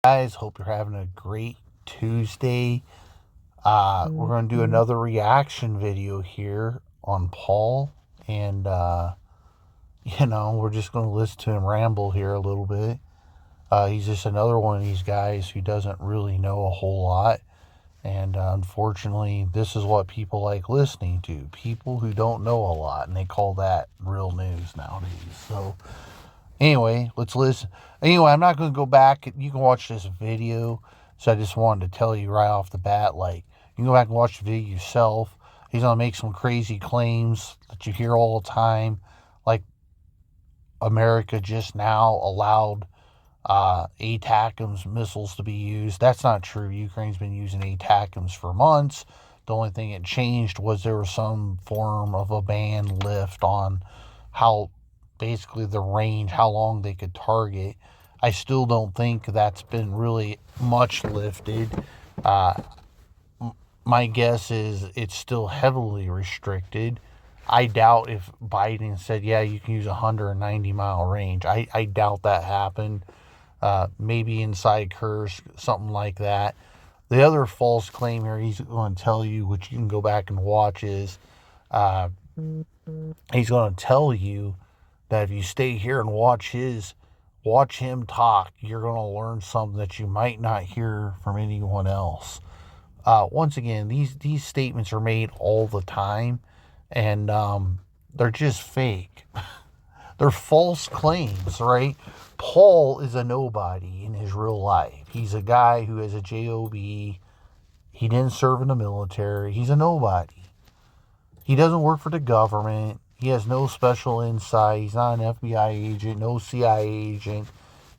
Guys, hope you're having a great Tuesday. We're going to do another reaction video here on Paul, and we're just going to listen to him ramble here a little bit. He's just another one of these guys who doesn't really know a whole lot, and unfortunately, this is what people like listening to, people who don't know a lot, and they call that real news nowadays. So anyway, let's listen. Anyway, I'm not going to go back. You can watch this video. So I just wanted to tell you right off the bat, you can go back and watch the video yourself. He's going to make some crazy claims that you hear all the time. Like America just now allowed ATACMS missiles to be used. That's not true. Ukraine's been using ATACMS for months. The only thing that changed was there was some form of a ban lift on how basically the range, how long they could target. I still don't think that's been really much lifted. My guess is it's still heavily restricted. I doubt if Biden said, yeah, you can use a 190-mile range. I doubt that happened. Maybe inside Kursk, something like that. The other false claim here he's going to tell you, which you can go back and watch, is he's going to tell you that if you stay here and watch him talk, you're going to learn something that you might not hear from anyone else. Once again, these statements are made all the time, and they're just fake. They're false claims, right? Paul is a nobody in his real life. He's a guy who has a job. He didn't serve in the military. He's a nobody. He doesn't work for the government. He has no special insight. He's not an FBI agent, no CIA agent.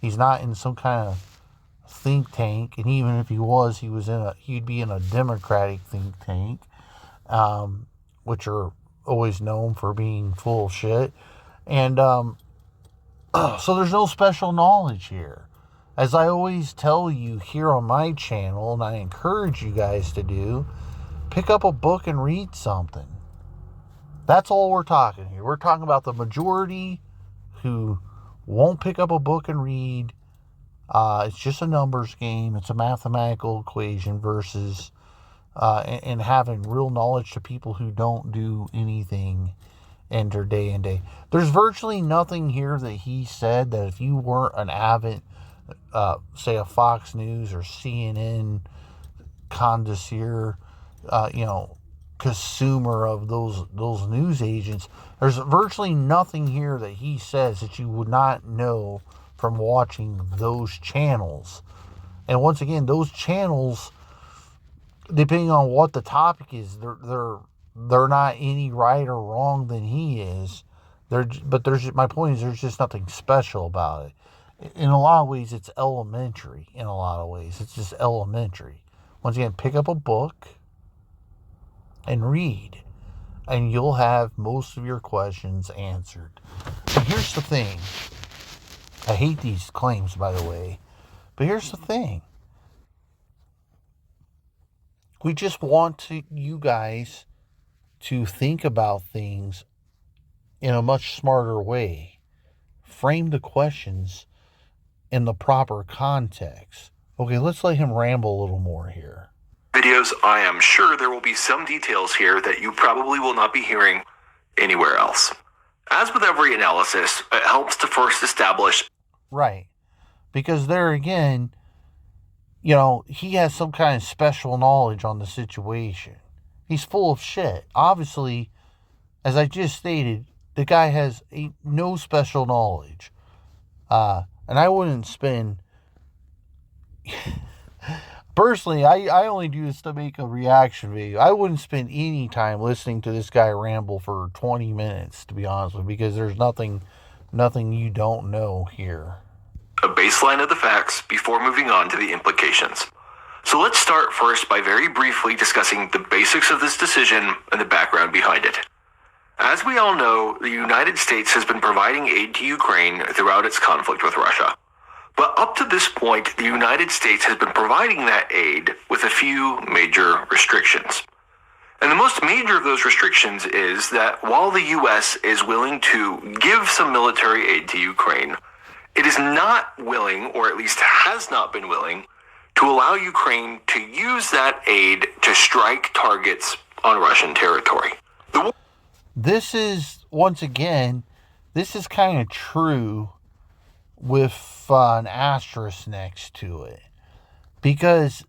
He's not in some kind of think tank. And even if he was, he'd be in a Democratic think tank, which are always known for being full of shit. And so there's no special knowledge here. As I always tell you here on my channel, and I encourage you guys to do, pick up a book and read something. That's all we're talking here. We're talking about the majority who won't pick up a book and read. It's just a numbers game. It's a mathematical equation versus and having real knowledge to people who don't do anything in their day and day. There's virtually nothing here that he said that if you weren't an avid, say a Fox News or CNN connoisseur, consumer of those news agents, there's virtually nothing here that he says that you would not know from watching those channels. And once again, those channels, depending on what the topic is, they're not any right or wrong than he is. My point is, there's just nothing special about it. In a lot of ways, it's elementary. In a lot of ways, it's just elementary. Once again, pick up a book and read, and you'll have most of your questions answered. And here's the thing. I hate these claims, by the way, but here's the thing. We just want you guys to think about things in a much smarter way. Frame the questions in the proper context. Okay, let's let him ramble a little more here. Videos, I am sure there will be some details here that you probably will not be hearing anywhere else. As with every analysis, it helps to first establish. Right. Because there again, he has some kind of special knowledge on the situation. He's full of shit. Obviously, as I just stated, the guy has no special knowledge. And I wouldn't spend... Personally, I only do this to make a reaction video. I wouldn't spend any time listening to this guy ramble for 20 minutes, to be honest with you, because there's nothing you don't know here. A baseline of the facts before moving on to the implications. So let's start first by very briefly discussing the basics of this decision and the background behind it. As we all know, the United States has been providing aid to Ukraine throughout its conflict with Russia. But up to this point, the United States has been providing that aid with a few major restrictions. And the most major of those restrictions is that while the U.S. is willing to give some military aid to Ukraine, it is not willing, or at least has not been willing, to allow Ukraine to use that aid to strike targets on Russian territory. This is, once again, this is kind of true with an asterisk next to it. Because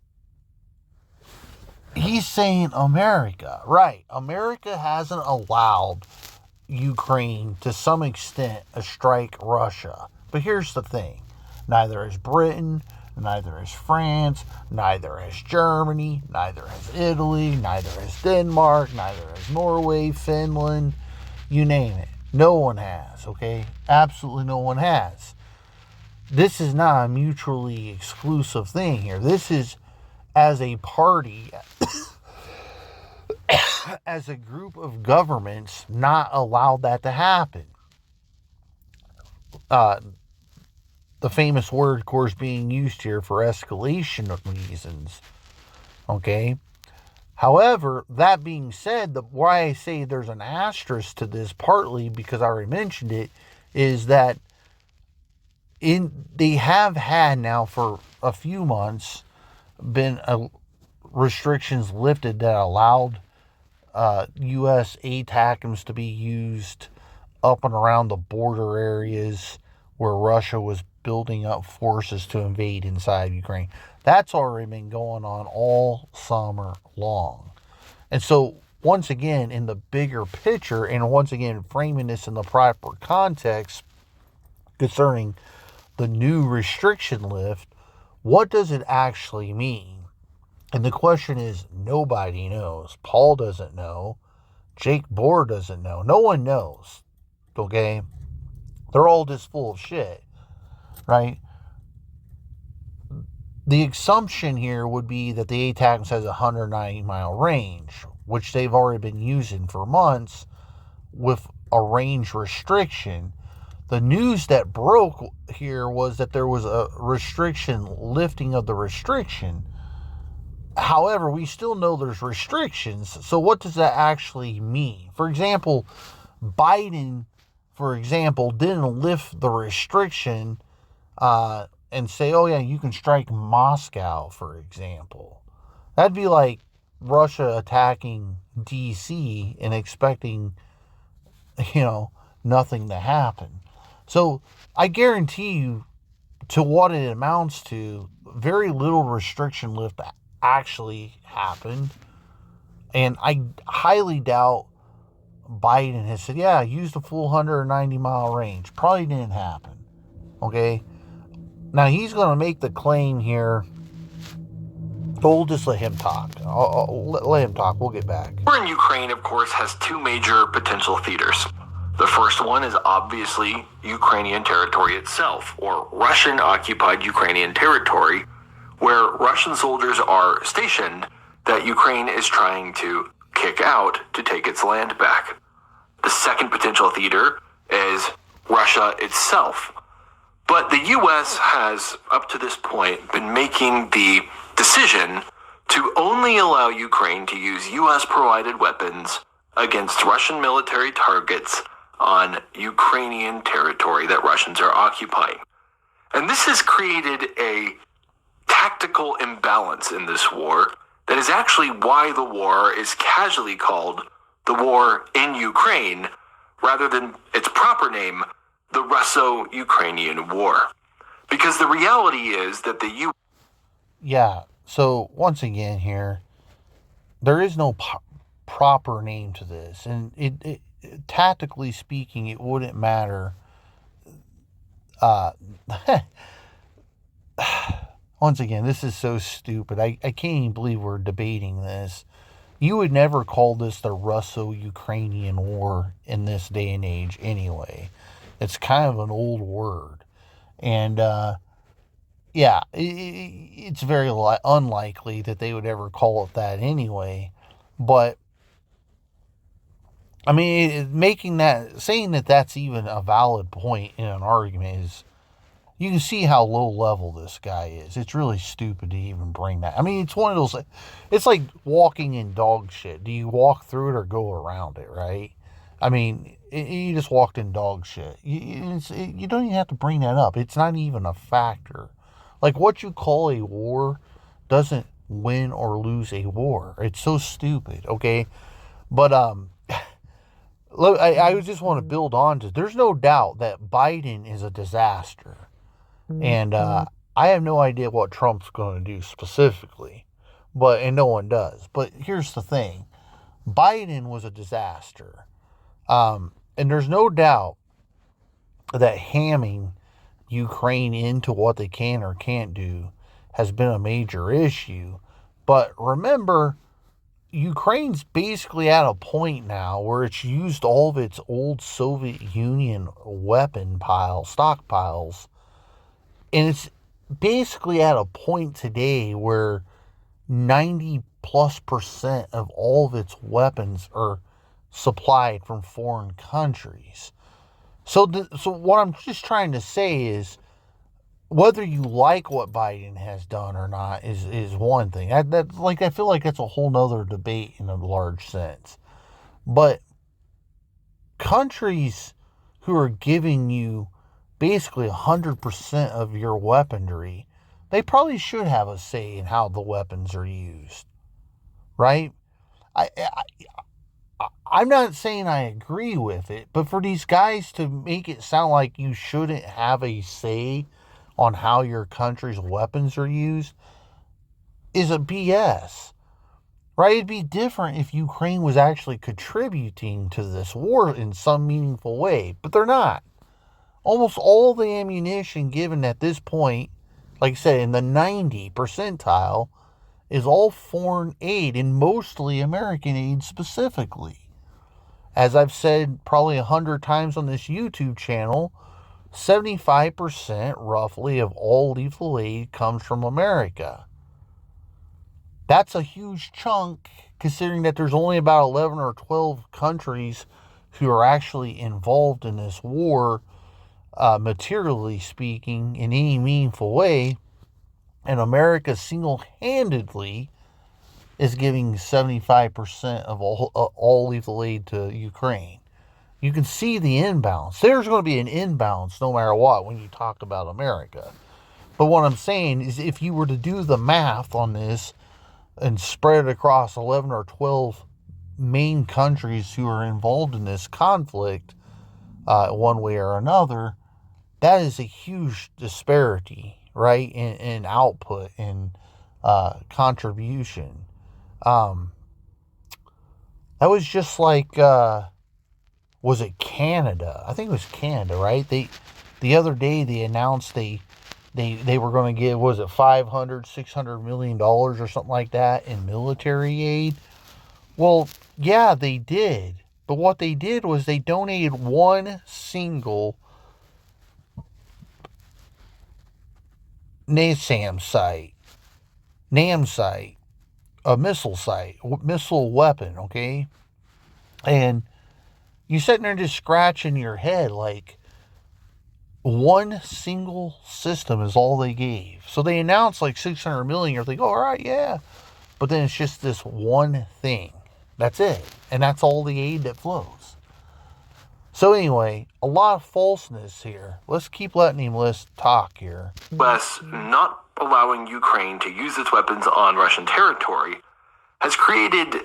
he's saying America. Right. America hasn't allowed Ukraine to some extent to strike Russia. But here's the thing. Neither is Britain, neither is France, neither has Germany, neither has Italy, neither has Denmark, neither has Norway, Finland, you name it. No one has, okay? Absolutely no one has. This is not a mutually exclusive thing here. This is, as a party, as a group of governments, not allowed that to happen. The famous word, of course, being used here for escalation reasons. Okay? However, that being said, why I say there's an asterisk to this, partly because I already mentioned it, is that they have had now for a few months been restrictions lifted that allowed U.S. ATACMS to be used up and around the border areas where Russia was building up forces to invade inside Ukraine. That's already been going on all summer long. And so, once again, in the bigger picture, and once again, framing this in the proper context concerning the new restriction lift, what does it actually mean? And the question is, nobody knows. Paul doesn't know. Jake Bohr doesn't know. No one knows. Okay? They're all just full of shit. Right? The assumption here would be that the ATACMS has a 190-mile range, which they've already been using for months with a range restriction. The news that broke here was that there was a lifting of the restriction. However, we still know there's restrictions. So what does that actually mean? For example, Biden, didn't lift the restriction and say, oh yeah, you can strike Moscow, for example. That'd be like Russia attacking D.C. and expecting, nothing to happen. So I guarantee you, to what it amounts to, very little restriction lift actually happened. And I highly doubt Biden has said, yeah, use the full 190-mile range. Probably didn't happen. Okay? Now, he's going to make the claim here. We'll just let him talk. Let him talk. We'll get back. War in Ukraine, of course, has two major potential theaters. The first one is obviously Ukrainian territory itself, or Russian-occupied Ukrainian territory, where Russian soldiers are stationed that Ukraine is trying to kick out to take its land back. The second potential theater is Russia itself. But the U.S. has, up to this point, been making the decision to only allow Ukraine to use U.S.-provided weapons against Russian military targets on Ukrainian territory that Russians are occupying. And this has created a tactical imbalance in this war that is actually why the war is casually called the war in Ukraine, rather than its proper name, the Russo-Ukrainian War. Because the reality is that the U.S. Yeah, so once again here, there is no proper name to this. And it tactically speaking, it wouldn't matter. Once again, this is so stupid. I can't even believe we're debating this. You would never call this the Russo-Ukrainian War in this day and age anyway. It's kind of an old word. And, yeah, it's very unlikely that they would ever call it that anyway. But, I mean, saying that that's even a valid point in an argument is, you can see how low level this guy is. It's really stupid to even bring that. I mean, it's one of those, it's like walking in dog shit. Do you walk through it or go around it, right? I mean, You just walked in dog shit. You don't even have to bring that up. It's not even a factor. Like, what you call a war doesn't win or lose a war. It's so stupid, okay? But look, I just want to build on to. There's no doubt that Biden is a disaster, and I have no idea what Trump's going to do specifically, and no one does. But here's the thing: Biden was a disaster, and there's no doubt that hamming Ukraine into what they can or can't do has been a major issue. But remember, Ukraine's basically at a point now where it's used all of its old Soviet Union weapon stockpiles, and it's basically at a point today where 90+% of all of its weapons are supplied from foreign countries. So what I'm just trying to say is, whether you like what Biden has done or not is one thing. I feel like that's a whole nother debate in a large sense. But countries who are giving you basically 100% of your weaponry, they probably should have a say in how the weapons are used, right? I'm not saying I agree with it, but for these guys to make it sound like you shouldn't have a say on how your country's weapons are used is a BS, right? It'd be different if Ukraine was actually contributing to this war in some meaningful way, but they're not. Almost all the ammunition given at this point, like I said, in the 90 percentile, is all foreign aid, and mostly American aid specifically. As I've said probably 100 times on this YouTube channel, 75% roughly of all lethal aid comes from America. That's a huge chunk, considering that there's only about 11 or 12 countries who are actually involved in this war, materially speaking, in any meaningful way. And America single-handedly is giving 75% of all lethal aid to Ukraine. You can see the imbalance. There's going to be an imbalance no matter what when you talk about America. But what I'm saying is, if you were to do the math on this and spread it across 11 or 12 main countries who are involved in this conflict, one way or another, that is a huge disparity, right, in output and contribution. That was just like, was it Canada? I think it was Canada, right? The other day they announced they were going to give, was it $500-600 million or something like that in military aid? Well, yeah, they did. But what they did was they donated one single NASAM site, a missile weapon, okay? And you're sitting there just scratching your head like, one single system is all they gave. So they announced like 600 million. You're thinking, oh, all right, yeah. But then it's just this one thing. That's it. And that's all the aid that flows. So anyway, a lot of falseness here. Let's keep letting him talk here. US not allowing Ukraine to use its weapons on Russian territory has created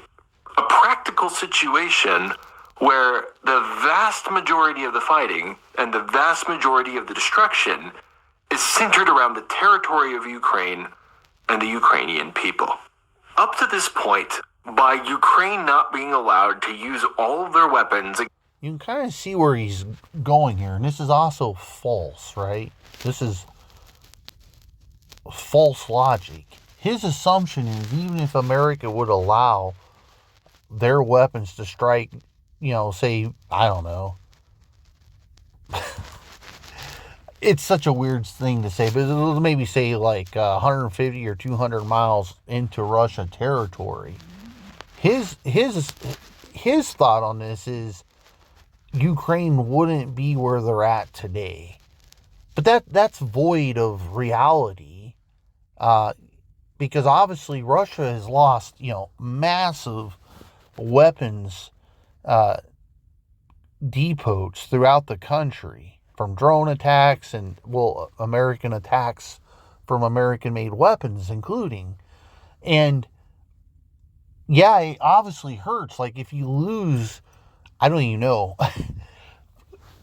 a practical situation where the vast majority of the fighting and the vast majority of the destruction is centered around the territory of Ukraine and the Ukrainian people. Up to this point, by Ukraine not being allowed to use all of their weapons... You can kind of see where he's going here, and this is also false, right? This is false logic. His assumption is, even if America would allow their weapons to strike, say, I don't know. It's such a weird thing to say, but it'll maybe say like 150 or 200 miles into Russian territory. His thought on this is Ukraine wouldn't be where they're at today. But that's void of reality, because obviously Russia has lost, massive weapons depots throughout the country from drone attacks and, well, American attacks from American-made weapons, including. And yeah, it obviously hurts. Like if you lose, I don't even know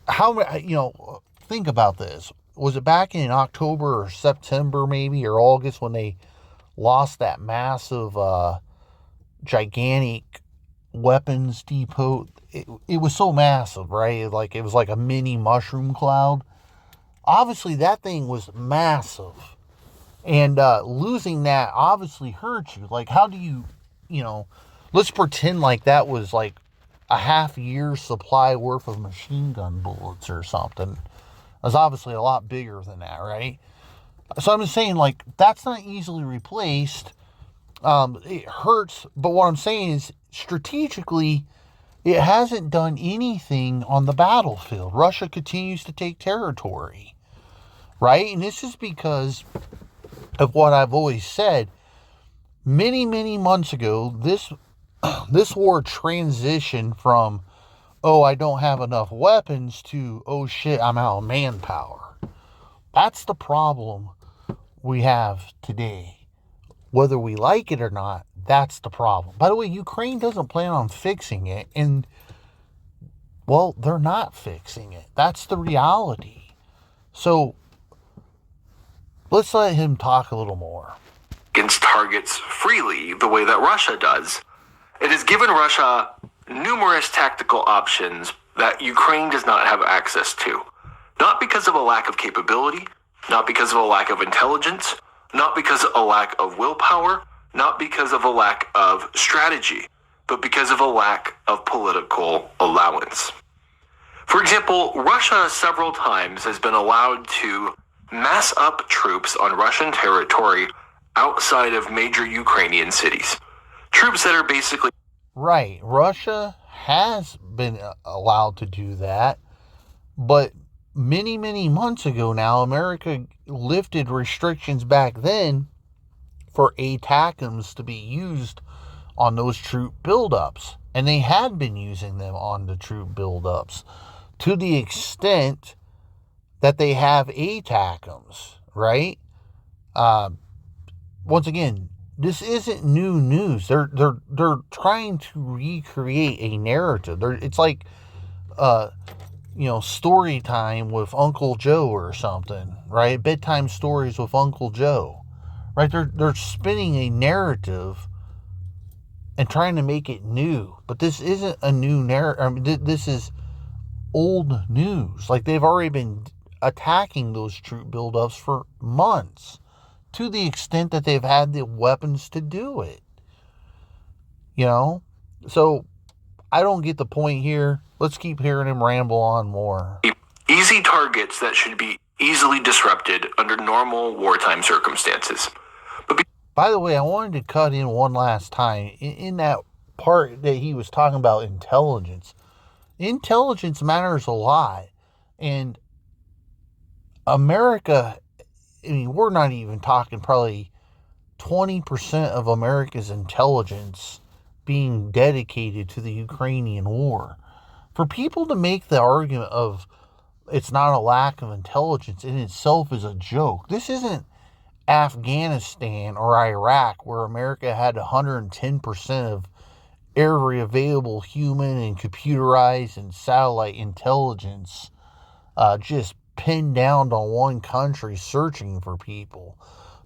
how, think about this. Was it back in October or September maybe, or August, when they lost that massive, gigantic weapons depot? It was so massive, right? Like it was like a mini mushroom cloud. Obviously that thing was massive. And losing that obviously hurts you. Like how do you, let's pretend like that was like a half year's supply worth of machine gun bullets or something. It's obviously a lot bigger than that, right? So I'm just saying, like, that's not easily replaced. It hurts, but what I'm saying is, strategically, it hasn't done anything on the battlefield. Russia continues to take territory, right? And this is because of what I've always said. Many, many months ago, this war transitioned from, oh, I don't have enough weapons, to, oh shit, I'm out of manpower. That's the problem we have today. Whether we like it or not, that's the problem. By the way, Ukraine doesn't plan on fixing it, and, well, they're not fixing it. That's the reality. So, let's let him talk a little more. Against targets freely the way that Russia does. It has given Russia numerous tactical options that Ukraine does not have access to. Not because of a lack of capability, not because of a lack of intelligence, not because of a lack of willpower, not because of a lack of strategy, but because of a lack of political allowance. For example, Russia several times has been allowed to mass up troops on Russian territory outside of major Ukrainian cities. Troops that are basically... Right. Russia has been allowed to do that, but many, many months ago now, America lifted restrictions back then for ATACMS to be used on those troop buildups. And they had been using them on the troop buildups to the extent that they have ATACMS, right? Once again, this isn't new news. They're trying to recreate a narrative. It's like, story time with Uncle Joe or something, right? Bedtime stories with Uncle Joe, right? They're spinning a narrative and trying to make it new. But this isn't a new narrative. I mean, this is old news. Like, they've already been attacking those troop buildups for months, to the extent that they've had the weapons to do it. So I don't get the point here. Let's keep hearing him ramble on more. Easy targets that should be easily disrupted under normal wartime circumstances. By the way, I wanted to cut in one last time. In that part that he was talking about intelligence. Intelligence matters a lot. And America, I mean, we're not even talking probably 20% of America's intelligence being dedicated to the Ukrainian war. For people to make the argument of it's not a lack of intelligence in itself is a joke. This isn't Afghanistan or Iraq, where America had 110% of every available human and computerized and satellite intelligence just pinned down on one country searching for people.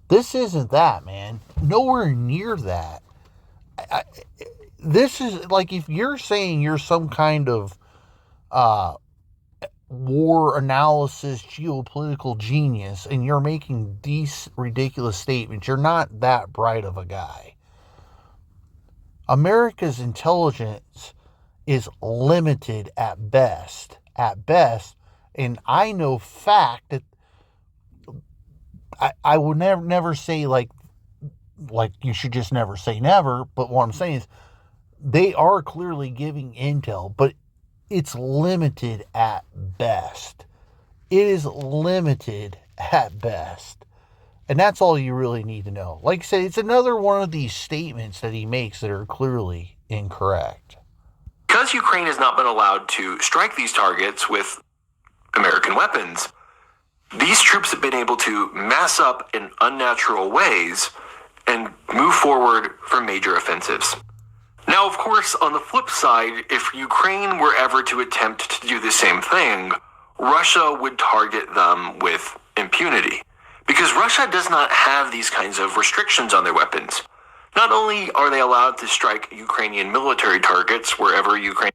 This isn't that, man. Nowhere near that. This is like, if you're saying you're some kind of war analysis, geopolitical genius, and you're making these ridiculous statements, you're not that bright of a guy. America's intelligence is limited at best. And I know fact that I would never say like you should just never say never, but what I'm saying is they are clearly giving intel, but it's limited at best. It is limited at best. And that's all you really need to know. Like I said, it's another one of these statements that he makes that are clearly incorrect. Because Ukraine has not been allowed to strike these targets with American weapons, these troops have been able to mass up in unnatural ways and move forward for major offensives. Now, of course, on the flip side, if Ukraine were ever to attempt to do the same thing, Russia would target them with impunity. Because Russia does not have these kinds of restrictions on their weapons. Not only are they allowed to strike Ukrainian military targets wherever Ukraine...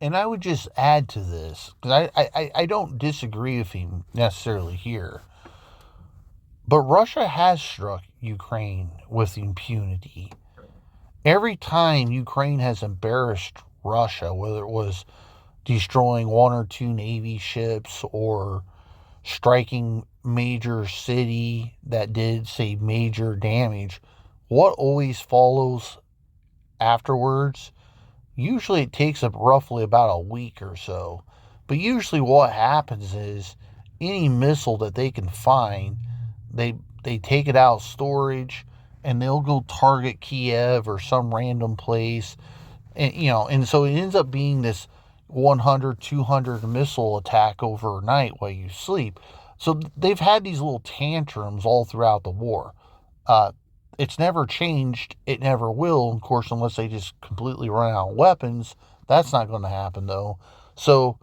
And I would just add to this, because I don't disagree with him necessarily here, but Russia has struck Ukraine with impunity. Every time Ukraine has embarrassed Russia, whether it was destroying one or two Navy ships or striking major city that did, say, major damage, what always follows afterwards? Usually it takes up roughly about a week or so. But usually what happens is any missile that they can find, they take it out of storage and they'll go target Kiev or some random place. And so it ends up being this 100, 200 missile attack overnight while you sleep. So they've had these little tantrums all throughout the war. It's never changed. It never will, of course, unless they just completely run out of weapons. That's not going to happen, though. So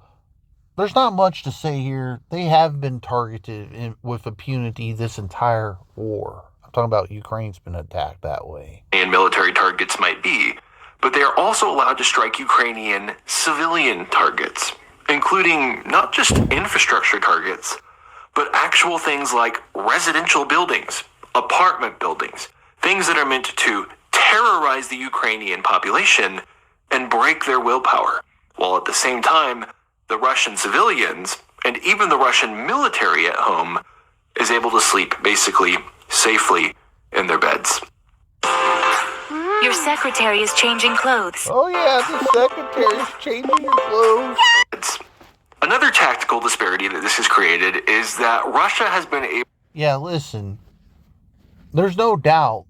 there's not much to say here. They have been targeted with impunity this entire war. I'm talking about Ukraine's been attacked that way. And military targets might be, but they are also allowed to strike Ukrainian civilian targets, including not just infrastructure targets, but actual things like residential buildings, apartment buildings, things that are meant to terrorize the Ukrainian population and break their willpower, while at the same time, the Russian civilians and even the Russian military at home is able to sleep basically safely in their beds. Your secretary is changing clothes. Oh yeah, the secretary's changing your clothes. Another tactical disparity that this has created is that Russia has been able... Yeah, listen, there's no doubt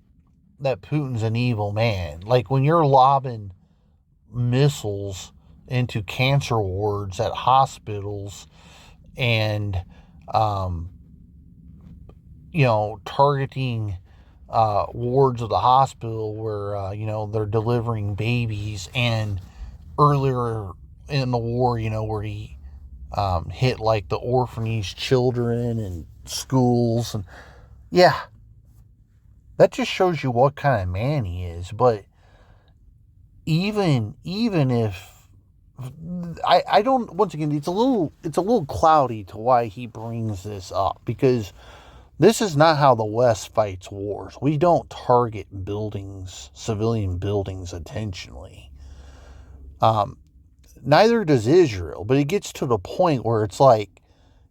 that Putin's an evil man. Like when you're lobbing missiles into cancer wards at hospitals and, targeting wards of the hospital where, they're delivering babies. And earlier in the war, where he hit like the orphanage children and schools. And yeah, that just shows you what kind of man he is. But even if I don't, once again, it's a little cloudy to why he brings this up, because this is not how the West fights wars. We don't target buildings, civilian buildings, intentionally. Neither does Israel, but it gets to the point where it's like,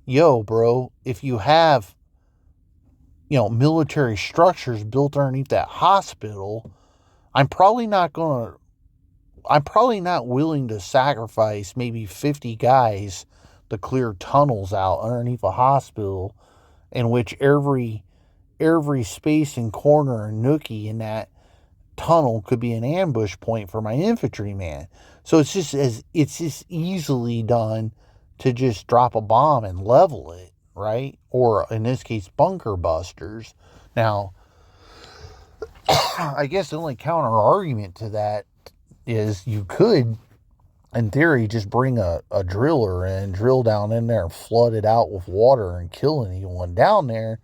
yo, bro, if you have military structures built underneath that hospital, I'm probably not willing to sacrifice maybe 50 guys to clear tunnels out underneath a hospital in which every space and corner and nookie in that tunnel could be an ambush point for my infantryman. So it's just easily done to just drop a bomb and level it, right? Or in this case, bunker busters. Now, I guess the only counter argument to that is you could, in theory, just bring a driller and drill down in there and flood it out with water and kill anyone down there.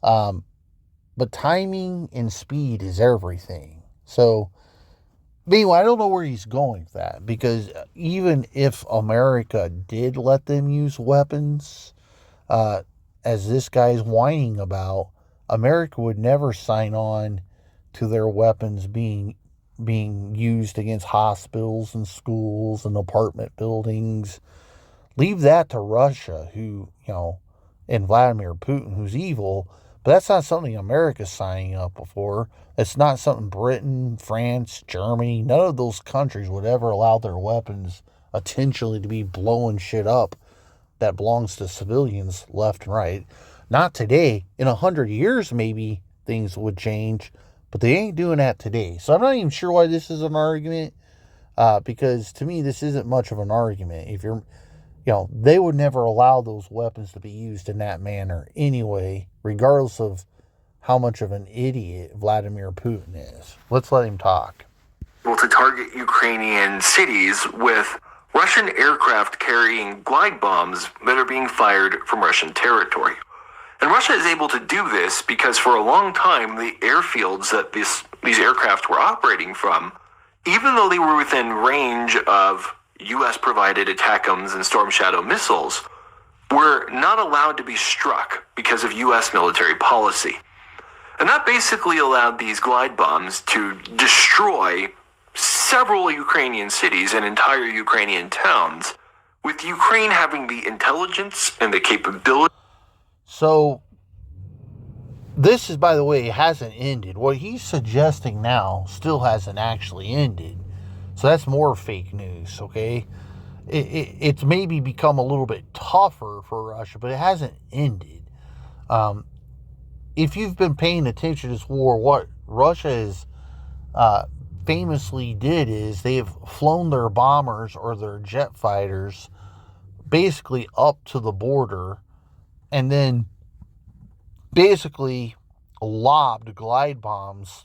But timing and speed is everything. So, anyway, I don't know where he's going with that, because even if America did let them use weapons, as this guy's whining about, America would never sign on to their weapons being used against hospitals and schools and apartment buildings. Leave that to Russia, who, and Vladimir Putin, who's evil. But that's not something America's signing up for. It's not something Britain, France, Germany, none of those countries would ever allow their weapons intentionally to be blowing shit up that belongs to civilians left and right. Not today. In 100 years, maybe things would change, but they ain't doing that today. So I'm not even sure why this is an argument. Because to me, this isn't much of an argument. If you're, they would never allow those weapons to be used in that manner anyway, regardless of how much of an idiot Vladimir Putin is. Let's let him talk. To target Ukrainian cities with Russian aircraft carrying glide bombs that are being fired from Russian territory. And Russia is able to do this because for a long time, the airfields that these aircraft were operating from, even though they were within range of U.S.-provided ATACMS and Storm Shadow missiles, were not allowed to be struck because of U.S. military policy. And that basically allowed these glide bombs to destroy several Ukrainian cities and entire Ukrainian towns, with Ukraine having the intelligence and the capability. So, this is, by the way, hasn't ended. What he's suggesting now still hasn't actually ended. So that's more fake news, okay? It's maybe become a little bit tougher for Russia, but it hasn't ended. If you've been paying attention to this war, what Russia is famously did is they have flown their bombers or their jet fighters basically up to the border and then basically lobbed glide bombs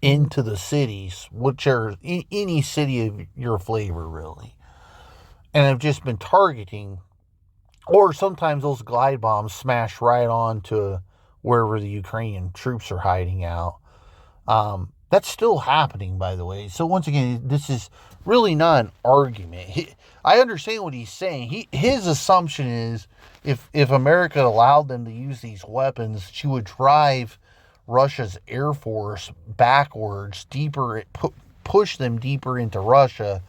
into the cities, which are any city of your flavor, really. And have just been targeting, or sometimes those glide bombs smash right on to wherever the Ukrainian troops are hiding out. That's still happening, by the way. So once again, this is really not an argument. I understand what he's saying. His assumption is if America allowed them to use these weapons, she would drive Russia's Air Force backwards, deeper, push them deeper into Russia,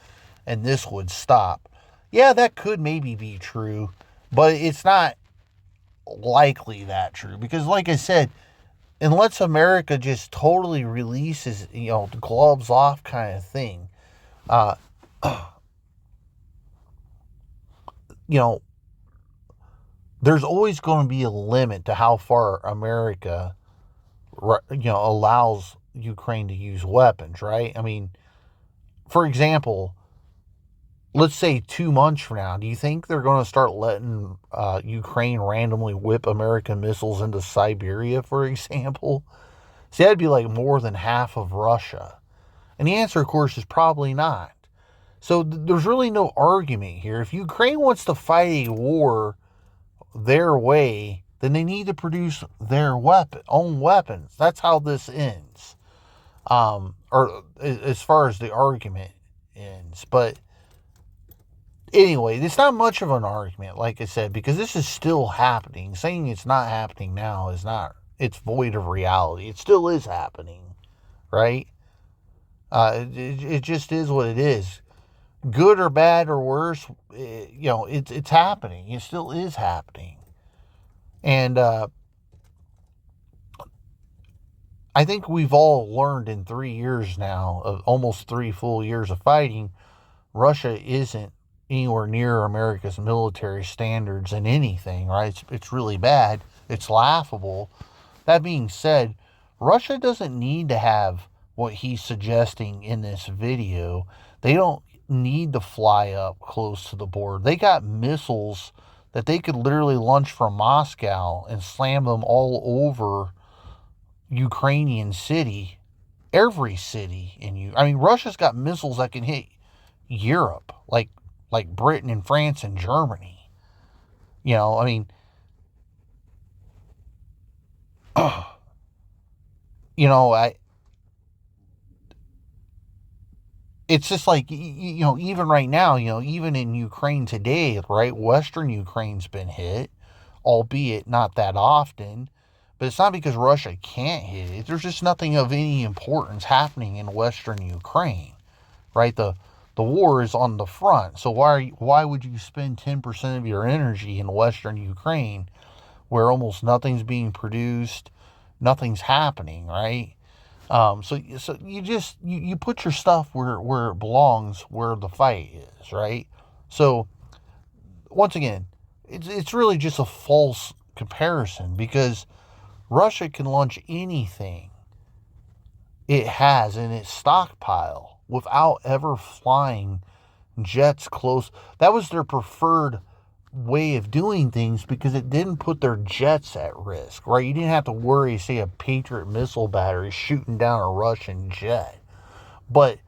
and this would stop. Yeah, that could maybe be true, but it's not likely that true. Because like I said, unless America just totally releases, the gloves off kind of thing, there's always going to be a limit to how far America, allows Ukraine to use weapons, right? I mean, for example, let's say 2 months from now, do you think they're going to start letting Ukraine randomly whip American missiles into Siberia, for example? See, that'd be like more than half of Russia. And the answer, of course, is probably not. So there's really no argument here. If Ukraine wants to fight a war their way, then they need to produce their own weapons. That's how this ends. Or as far as the argument ends. But anyway, it's not much of an argument, like I said, because this is still happening. Saying it's not happening now is not, it's void of reality. It still is happening, right? It just is what it is. Good or bad or worse, it's happening. It still is happening. And I think we've all learned in 3 years now, of almost 3 full years of fighting, Russia isn't anywhere near America's military standards in anything, right? It's really bad. It's laughable. That being said, Russia doesn't need to have what he's suggesting in this video. They don't need to fly up close to the border. They got missiles that they could literally launch from Moscow and slam them all over Ukrainian city, every city Russia's got missiles that can hit Europe, like Britain and France and Germany. It's just like, even right now, even in Ukraine today, right, Western Ukraine's been hit, albeit not that often, but it's not because Russia can't hit it. There's just nothing of any importance happening in Western Ukraine, right? The war is on the front, so why would you spend 10% of your energy in Western Ukraine where almost nothing's being produced, nothing's happening, right? So you put your stuff where it belongs, where the fight is, right? So once again, it's really just a false comparison, because Russia can launch anything it has in its stockpile without ever flying jets close. That was their preferred way of doing things because it didn't put their jets at risk, right? You didn't have to worry, say, a Patriot missile battery shooting down a Russian jet. But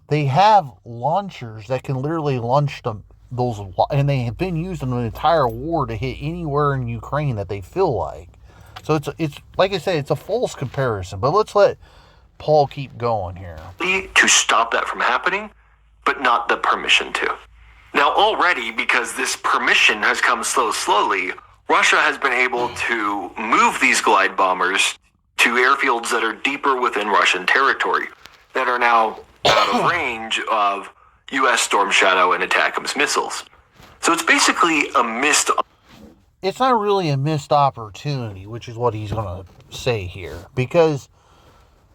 they have launchers that can literally launch them, and they have been used in an entire war to hit anywhere in Ukraine that they feel like. So it's like I said, it's a false comparison. But let's let Paul keep going here. To stop that from happening, but not the permission to. Now already, because this permission has come slowly, Russia has been able to move these glide bombers to airfields that are deeper within Russian territory, that are now out of range of U.S. Storm Shadow and ATACMS missiles. So it's basically a missed... It's not really a missed opportunity, which is what he's going to say here, because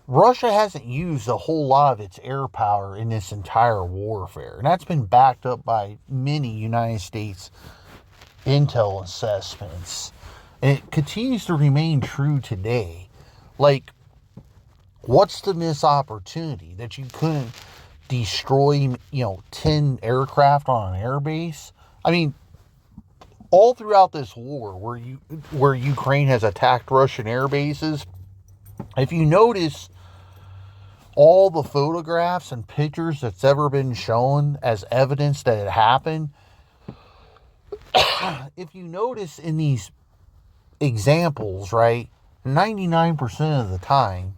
Russia hasn't used a whole lot of its air power in this entire warfare, and that's been backed up by many United States intel assessments, and it continues to remain true today. Like, what's the missed opportunity? That you couldn't destroy, 10 aircraft on an airbase? I mean, all throughout this war where Ukraine has attacked Russian air bases, if you notice all the photographs and pictures that's ever been shown as evidence that it happened, if you notice in these examples, right, 99% of the time,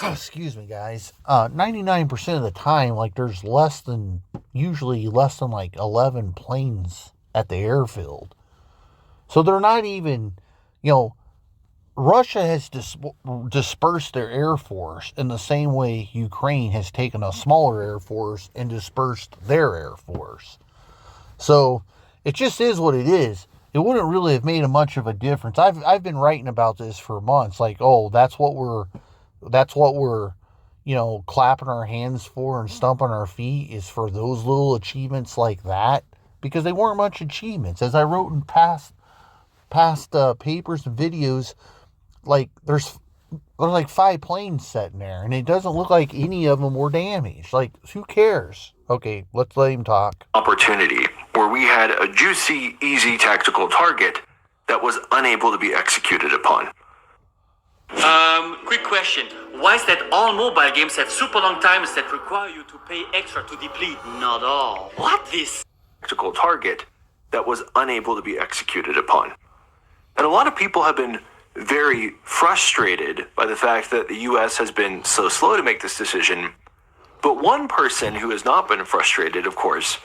excuse me, guys, 99% of the time, like, there's usually less than like 11 planes at the airfield. So they're not even, Russia has dispersed their air force in the same way Ukraine has taken a smaller air force and dispersed their air force. So it just is what it is. It wouldn't really have made much of a difference. I've been writing about this for months, like, oh, that's what we're clapping our hands for and stomping our feet, is for those little achievements like that, because they weren't much achievements. As I wrote in past papers and videos, like, there's like 5 planes sitting there, and it doesn't look like any of them were damaged. Like, who cares? Okay, let's let him talk. Opportunity where we had a juicy, easy tactical target that was unable to be executed upon. Quick question. Why is that all mobile games have super long times that require you to pay extra to deplete? Not all. What? This tactical target that was unable to be executed upon. And a lot of people have been very frustrated by the fact that the U.S. has been so slow to make this decision. But one person who has not been frustrated, of course,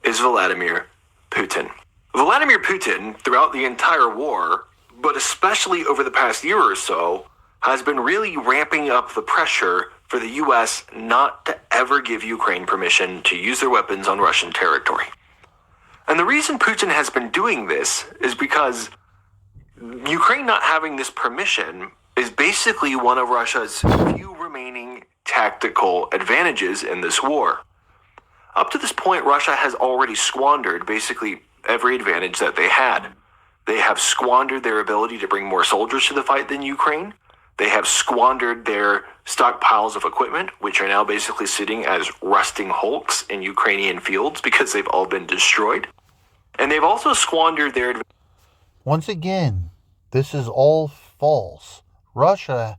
is Vladimir Putin. Vladimir Putin, throughout the entire war, but especially over the past year or so, has been really ramping up the pressure for the U.S. not to ever give Ukraine permission to use their weapons on Russian territory. And the reason Putin has been doing this is because Ukraine not having this permission is basically one of Russia's few remaining tactical advantages in this war. Up to this point, Russia has already squandered basically every advantage that they had. They have squandered their ability to bring more soldiers to the fight than Ukraine. They have squandered their stockpiles of equipment, which are now basically sitting as rusting hulks in Ukrainian fields because they've all been destroyed. And they've also squandered their... Once again, this is all false. Russia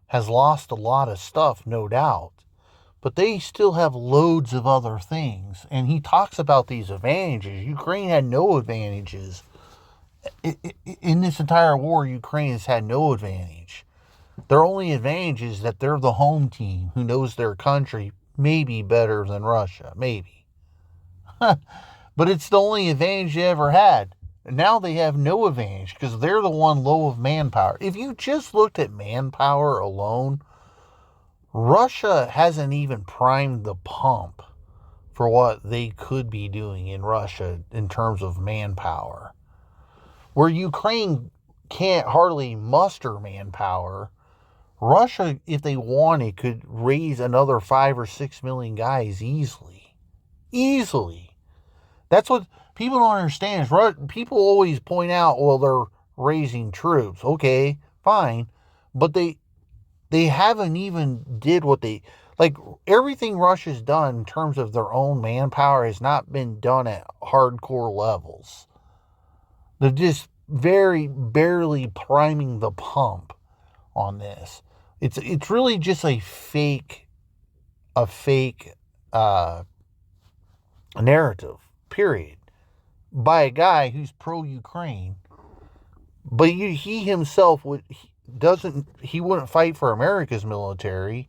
has lost a lot of stuff, no doubt, but they still have loads of other things. And he talks about these advantages. Ukraine had no advantages. In this entire war, Ukraine has had no advantage. Their only advantage is that they're the home team who knows their country maybe better than Russia. Maybe. But it's the only advantage they ever had. Now they have no advantage because they're the one low of manpower. If you just looked at manpower alone, Russia hasn't even primed the pump for what they could be doing in Russia in terms of manpower. Where Ukraine can't hardly muster manpower, Russia, if they wanted, could raise another 5 or 6 million guys easily. Easily. That's what people don't understand. People always point out, well, they're raising troops. Okay, fine. But they they haven't even did what they, like, everything Russia's done in terms of their own manpower has not been done at hardcore levels. They're just very barely priming the pump on this. It's really just a fake narrative, period, by a guy who's pro-Ukraine. But he himself wouldn't fight for America's military,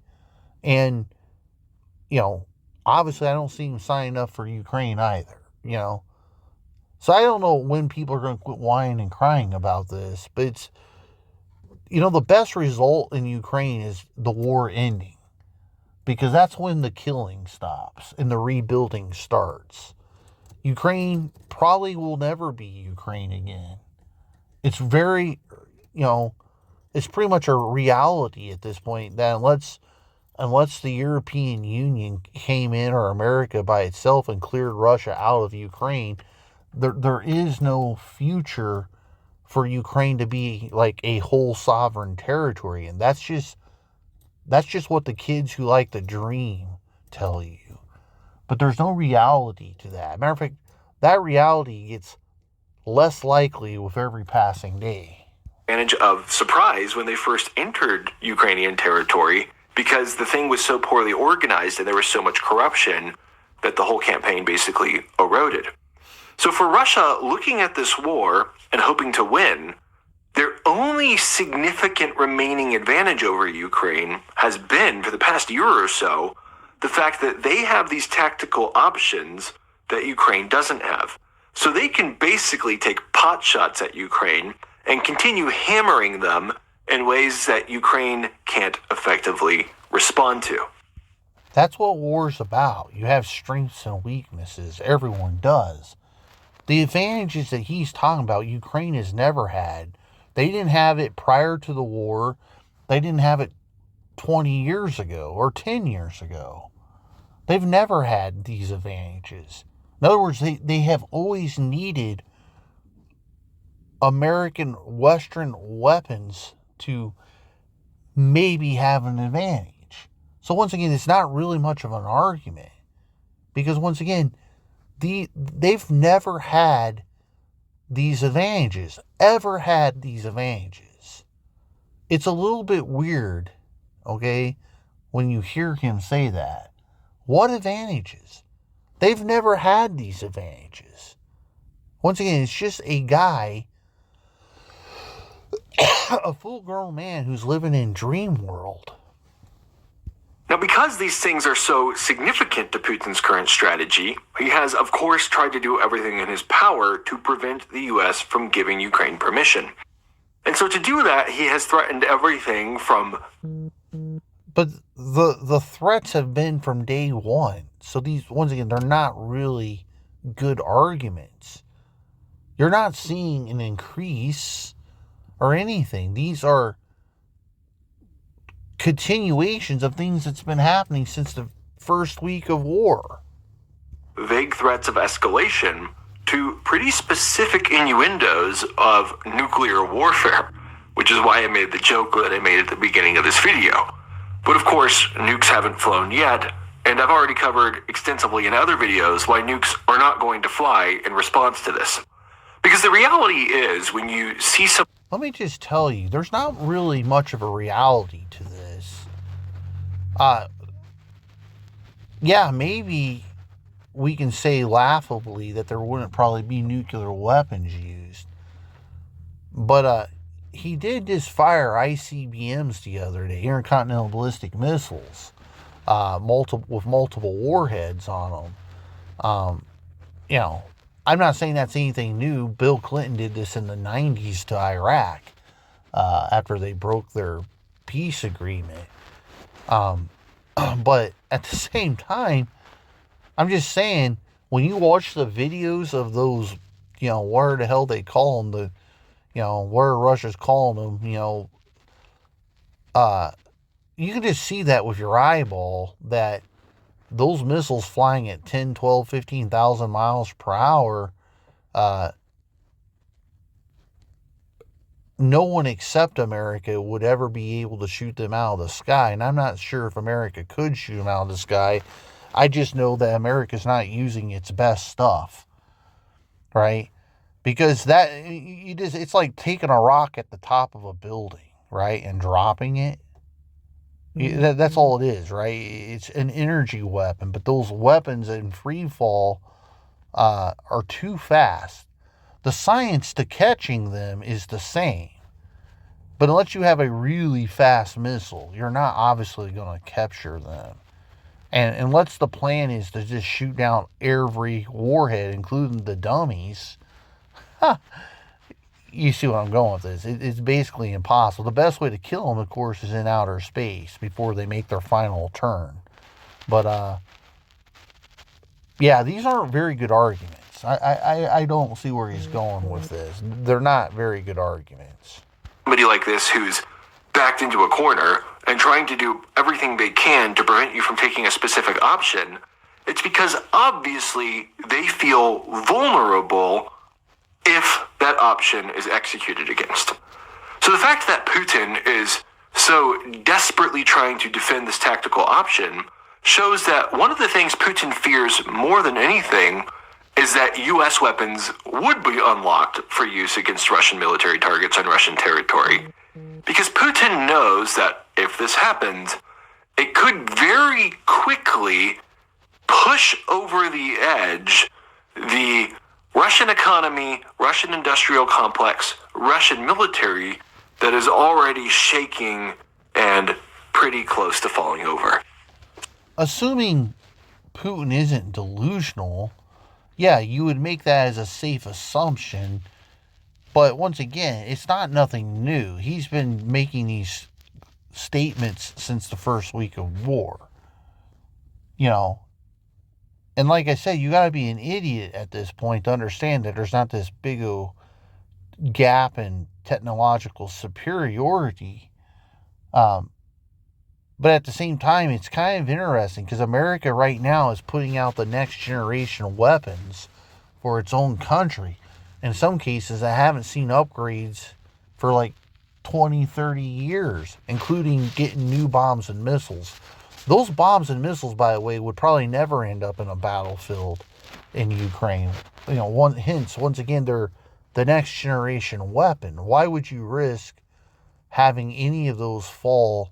and obviously I don't see him signing up for Ukraine either. So I don't know when people are going to quit whining and crying about this, but it's the best result in Ukraine is the war ending, because that's when the killing stops and the rebuilding starts. Ukraine probably will never be Ukraine again. It's very, it's pretty much a reality at this point that unless the European Union came in, or America by itself, and cleared Russia out of Ukraine, there is no future for Ukraine to be like a whole sovereign territory. And that's just what the kids who like the dream tell you. But there's no reality to that. Matter of fact, that reality gets less likely with every passing day. Advantage of surprise when they first entered Ukrainian territory, because the thing was so poorly organized and there was so much corruption that the whole campaign basically eroded. So for Russia, looking at this war and hoping to win, their only significant remaining advantage over Ukraine has been, for the past year or so, the fact that they have these tactical options that Ukraine doesn't have. So they can basically take pot shots at Ukraine and continue hammering them in ways that Ukraine can't effectively respond to. That's what war's about. You have strengths and weaknesses. Everyone does. The advantages that he's talking about, Ukraine has never had. They didn't have it prior to the war. They didn't have it 20 years ago or 10 years ago. They've never had these advantages. In other words, they have always needed American Western weapons to maybe have an advantage. So once again, it's not really much of an argument, because once again, they've never had these advantages, ever had these advantages. It's a little bit weird, okay, when you hear him say that. What advantages? They've never had these advantages. Once again, it's just a guy, a full-grown man who's living in dream world. Now, because these things are so significant to Putin's current strategy, he has, of course, tried to do everything in his power to prevent the U.S. from giving Ukraine permission. And so to do that, he has threatened everything from... But the threats have been from day one. So these, once again, they're not really good arguments. You're not seeing an increase or anything. These are continuations of things that's been happening since the first week of war. Vague threats of escalation to pretty specific innuendos of nuclear warfare, which is why I made the joke that I made at the beginning of this video. But of course, nukes haven't flown yet, and I've already covered extensively in other videos why nukes are not going to fly in response to this. Because the reality is, when you see some... Let me just tell you, there's not really much of a reality to this. Yeah, maybe we can say laughably that there wouldn't probably be nuclear weapons used. But he did just fire ICBMs the other day, intercontinental ballistic missiles, with multiple warheads on them. I'm not saying that's anything new. Bill Clinton did this in the 90s to Iraq after they broke their peace agreement. But at the same time, I'm just saying, when you watch the videos of those, where the hell they call them, where Russia's calling them, you can just see that with your eyeball, that those missiles flying at 10, 12, 15,000 miles per hour, no one except America would ever be able to shoot them out of the sky. And I'm not sure if America could shoot them out of the sky. I just know that America's not using its best stuff, right? Because it's like taking a rock at the top of a building, right, and dropping it. That's all it is, right? It's an energy weapon, but those weapons in free fall are too fast. The science to catching them is the same, but unless you have a really fast missile, you're not obviously going to capture them. And unless the plan is to just shoot down every warhead, including the dummies, you see what I'm going with this. It's basically impossible. The best way to kill them, of course, is in outer space before they make their final turn. But, yeah, these aren't very good arguments. I don't see where he's going with this. They're not very good arguments. Somebody like this who's backed into a corner and trying to do everything they can to prevent you from taking a specific option, it's because obviously they feel vulnerable if that option is executed against. So the fact that Putin is so desperately trying to defend this tactical option shows that one of the things Putin fears more than anything is that U.S. weapons would be unlocked for use against Russian military targets on Russian territory. Because Putin knows that if this happens, it could very quickly push over the edge the Russian economy, Russian industrial complex, Russian military that is already shaking and pretty close to falling over. Assuming Putin isn't delusional, yeah, you would make that as a safe assumption. But once again, it's not nothing new. He's been making these statements since the first week of war. You know, and like I said, you got to be an idiot at this point to understand that there's not this big gap in technological superiority. But at the same time, it's kind of interesting because America right now is putting out the next generation weapons for its own country. In some cases, I haven't seen upgrades for like 20, 30 years, including getting new bombs and missiles. Those bombs and missiles, by the way, would probably never end up in a battlefield in Ukraine. You know, once again, they're the next generation weapon. Why would you risk having any of those fall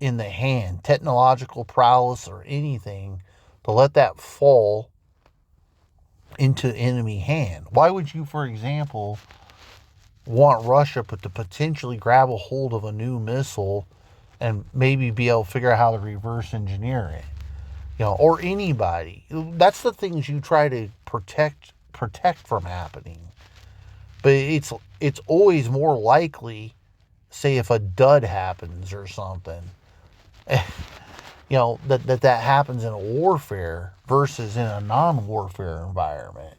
in the hand, technological prowess or anything, to let that fall into enemy hand? Why would you, for example, want Russia to potentially grab a hold of a new missile and maybe be able to figure out how to reverse engineer it? You know, or anybody. That's the things you try to protect from happening. But it's always more likely, say if a dud happens or something, you know, that happens in a warfare versus in a non-warfare environment.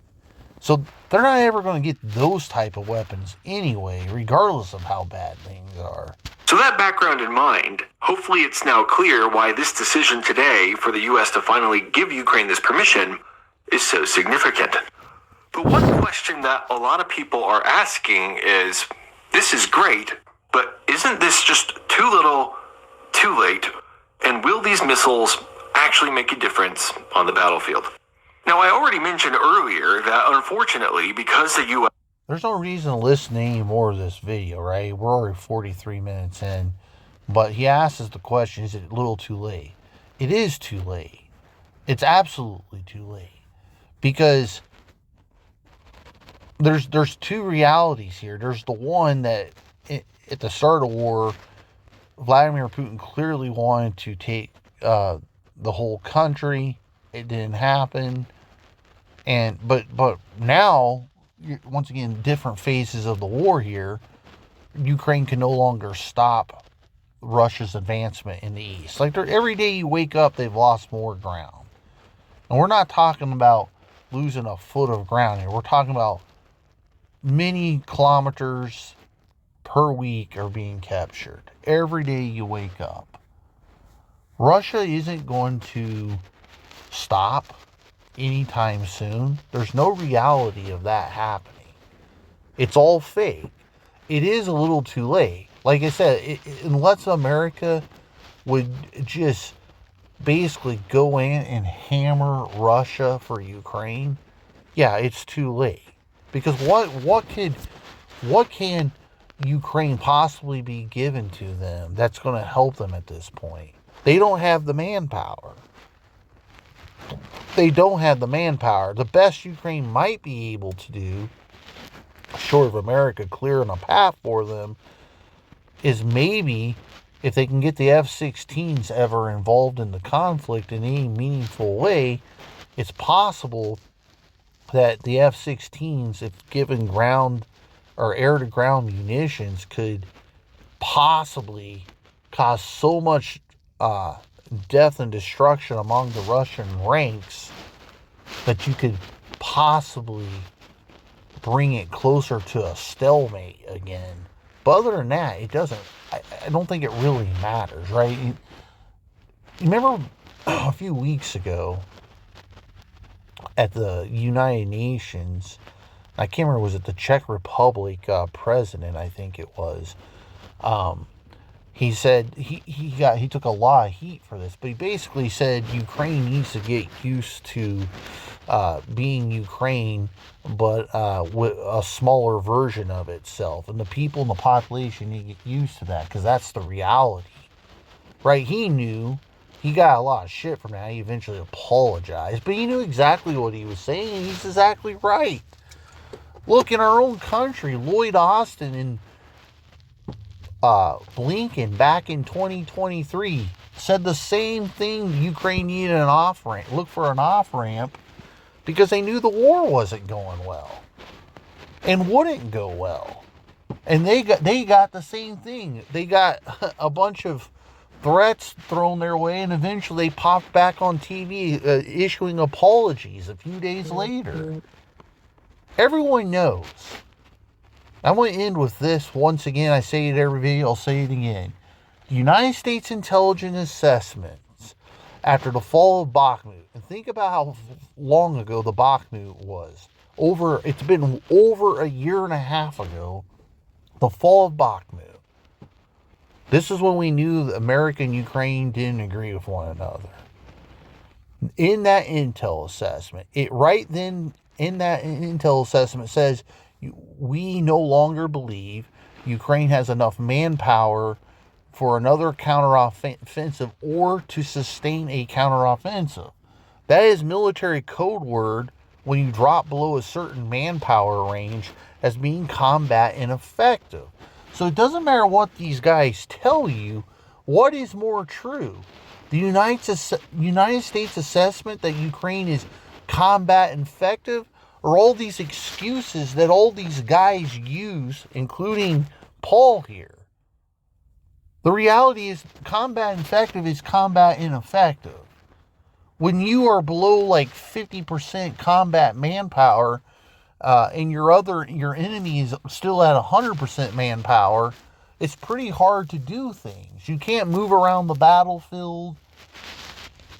So they're not ever going to get those type of weapons anyway, regardless of how bad things are. So that background in mind, hopefully it's now clear why this decision today for the U.S. to finally give Ukraine this permission is so significant. But one question that a lot of people are asking is, this is great, but isn't this just too little, too late? And will these missiles actually make a difference on the battlefield? Now, I already mentioned earlier that unfortunately, because the U.S. There's no reason to listen to any more of this video, right? We're already 43 minutes in. But he asks us the question, is it a little too late? It is too late. It's absolutely too late. Because there's two realities here. There's the one that at the start of war, Vladimir Putin clearly wanted to take the whole country. It didn't happen. But now, once again, different phases of the war here, Ukraine can no longer stop Russia's advancement in the east. Like, every day you wake up, they've lost more ground. And we're not talking about losing a foot of ground here. We're talking about many kilometers per week are being captured. Every day you wake up. Russia isn't going to stop anytime soon. There's no reality of that happening. It's all fake. it is a little too late. Like I said, unless America would just basically go in and hammer Russia for Ukraine, yeah, it's too late. Because what can Ukraine possibly be given to them that's going to help them at this point? They don't have the manpower. The best Ukraine might be able to do, short of America clearing a path for them, is maybe if they can get the F-16s ever involved in the conflict in any meaningful way, it's possible that the F-16s, if given ground or air-to-ground munitions, could possibly cause so much death and destruction among the Russian ranks that you could possibly bring it closer to a stalemate again. But other than that, it doesn't. I don't think it really matters, right? You remember a few weeks ago at the United Nations, I can't remember, was it the Czech Republic president, I think it was. He said he took a lot of heat for this, but he basically said Ukraine needs to get used to being Ukraine, but with a smaller version of itself, and the people and the population need to get used to that, because that's the reality, right? He knew. He got a lot of shit from that. He eventually apologized, but he knew exactly what he was saying, and he's exactly right. Look, in our own country, Lloyd Austin and Blinken back in 2023 said the same thing. Ukraine needed an off-ramp. Look for an off-ramp, because they knew the war wasn't going well and wouldn't go well. And they got the same thing. They got a bunch of threats thrown their way, and eventually they popped back on TV issuing apologies a few days later. Everyone knows. I'm going to end with this once again. I say it every video, I'll say it again. The United States intelligence assessments after the fall of Bakhmut, and think about how long ago the Bakhmut was. It's been over a year and a half ago, the fall of Bakhmut. This is when we knew that America and Ukraine didn't agree with one another. In that intel assessment, right then in that intel assessment says, we no longer believe Ukraine has enough manpower for another counteroffensive or to sustain a counteroffensive. That is military code word when you drop below a certain manpower range as being combat ineffective. So it doesn't matter what these guys tell you. What is more true? The United States assessment that Ukraine is combat ineffective, or all these excuses that all these guys use, including Paul here? The reality is combat effective is combat ineffective. When you are below like 50% combat manpower, and your enemy is still at 100% manpower, it's pretty hard to do things. You can't move around the battlefield.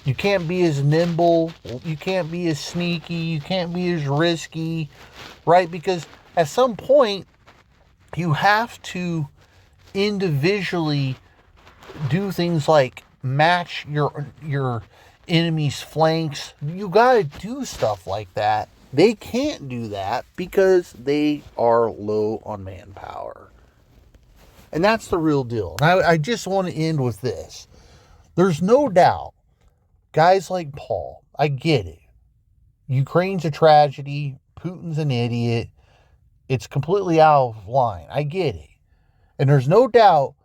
You can't be as nimble. You can't be as sneaky. You can't be as risky, right? Because at some point, you have to individually do things like match your enemy's flanks. You got to do stuff like that. They can't do that because they are low on manpower. And that's the real deal. And I just want to end with this. There's no doubt, guys like Paul, I get it. Ukraine's a tragedy. Putin's an idiot. It's completely out of line. I get it. And there's no doubt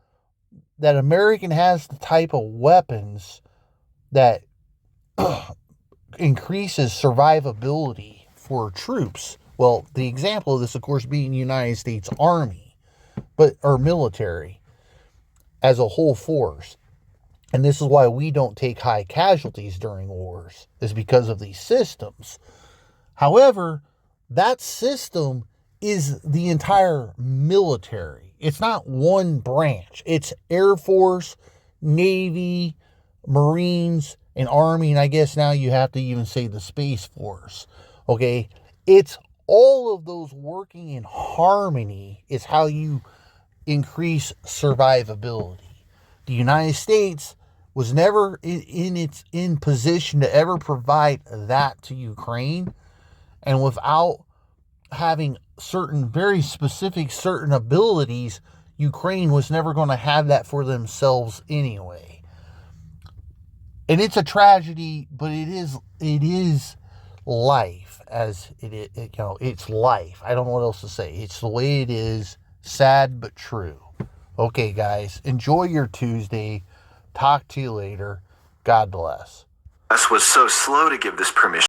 that American has the type of weapons that increases survivability for troops. Well, the example of this, of course, being the United States Army, or military as a whole force. And this is why we don't take high casualties during wars, is because of these systems. However, that system is the entire military. It's not one branch. It's Air Force, Navy, Marines, and Army, and I guess now you have to even say the Space Force. Okay? It's all of those working in harmony is how you increase survivability. The United States was never in position to ever provide that to Ukraine, and without having very specific abilities, Ukraine was never going to have that for themselves anyway. And it's a tragedy, but it is life, as it's life. I don't know what else to say. It's the way it is, sad but true. Okay, guys, enjoy your Tuesday. Talk to you later. God bless. Was so slow to give this permission.